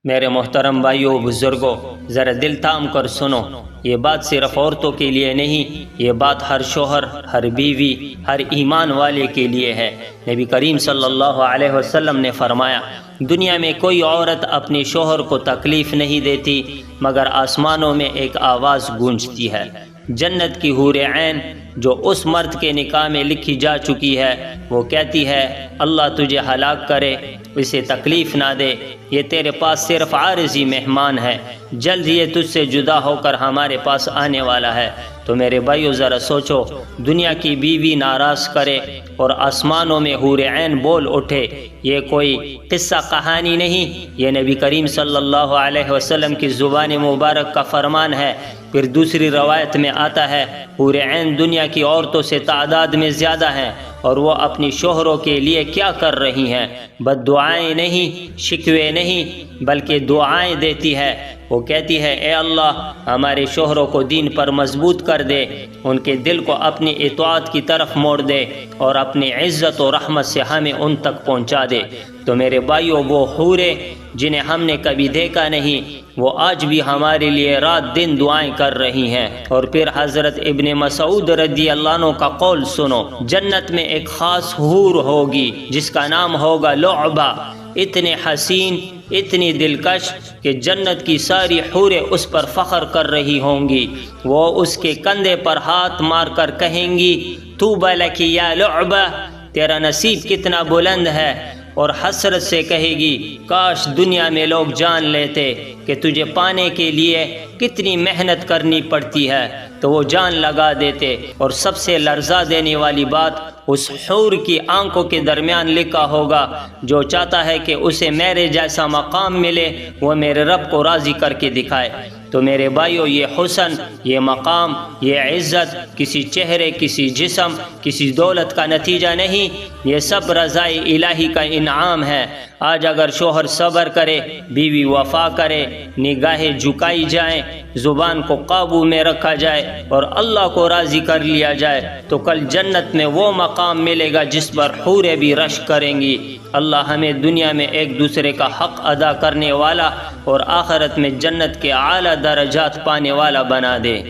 میرے محترم بھائیوں بزرگوں، ذرا دل تھام کر سنو، یہ بات صرف عورتوں کے لیے نہیں، یہ بات ہر شوہر، ہر بیوی، ہر ایمان والے کے لیے ہے۔ نبی کریم صلی اللہ علیہ وسلم نے فرمایا، دنیا میں کوئی عورت اپنے شوہر کو تکلیف نہیں دیتی مگر آسمانوں میں ایک آواز گونجتی ہے۔ جنت کی حور عین جو اس مرد کے نکاح میں لکھی جا چکی ہے، وہ کہتی ہے اللہ تجھے ہلاک کرے، اسے تکلیف نہ دے، یہ تیرے پاس صرف عارضی مہمان ہے، جلد یہ تجھ سے جدا ہو کر ہمارے پاس آنے والا ہے۔ تو میرے بھائیو ذرا سوچو، دنیا کی بیوی ناراض کرے اور آسمانوں میں حور عین بول اٹھے، یہ کوئی قصہ کہانی نہیں، یہ نبی کریم صلی اللہ علیہ وسلم کی زبان مبارک کا فرمان ہے۔ پھر دوسری روایت میں آتا ہے، حور عین دنیا کی عورتوں سے تعداد میں زیادہ ہیں اور وہ اپنی شوہروں کے لیے کیا کر رہی ہیں، بد دعائیں نہیں، شکوے نہیں، بلکہ دعائیں دیتی ہے۔ وہ کہتی ہے اے اللہ ہمارے شوہروں کو دین پر مضبوط کر دے، ان کے دل کو اپنی اطاعت کی طرف موڑ دے اور اپنی عزت و رحمت سے ہمیں ان تک پہنچا دے۔ تو میرے بھائیوں، وہ حوریں جنہیں ہم نے کبھی دیکھا نہیں، وہ آج بھی ہمارے لیے رات دن دعائیں کر رہی ہیں۔ اور پھر حضرت ابن مسعود رضی اللہ عنہ کا قول سنو، جنت میں ایک خاص حور ہوگی جس کا نام ہوگا لعبہ، اتنے حسین، اتنی دلکش کہ جنت کی ساری حوریں اس پر فخر کر رہی ہوں گی۔ وہ اس کے کندھے پر ہاتھ مار کر کہیں گی طوبی لک یا لعبہ، تیرا نصیب کتنا بلند ہے، اور حسرت سے کہے گی کاش دنیا میں لوگ جان لیتے کہ تجھے پانے کے لیے کتنی محنت کرنی پڑتی ہے، تو وہ جان لگا دیتے۔ اور سب سے لرزا دینے والی بات، اس حور کی آنکھوں کے درمیان لکھا ہوگا جو چاہتا ہے کہ اسے میرے جیسا مقام ملے وہ میرے رب کو راضی کر کے دکھائے۔ تو میرے بھائیو، یہ حسن، یہ مقام، یہ عزت کسی چہرے، کسی جسم، کسی دولت کا نتیجہ نہیں، یہ سب رضائے الہی کا انعام ہے۔ آج اگر شوہر صبر کرے، بیوی وفا کرے، نگاہیں جھکائی جائیں، زبان کو قابو میں رکھا جائے اور اللہ کو راضی کر لیا جائے، تو کل جنت میں وہ مقام ملے گا جس پر حوریں بھی رشک کریں گی۔ اللہ ہمیں دنیا میں ایک دوسرے کا حق ادا کرنے والا اور آخرت میں جنت کے اعلیٰ درجات پانے والا بنا دے۔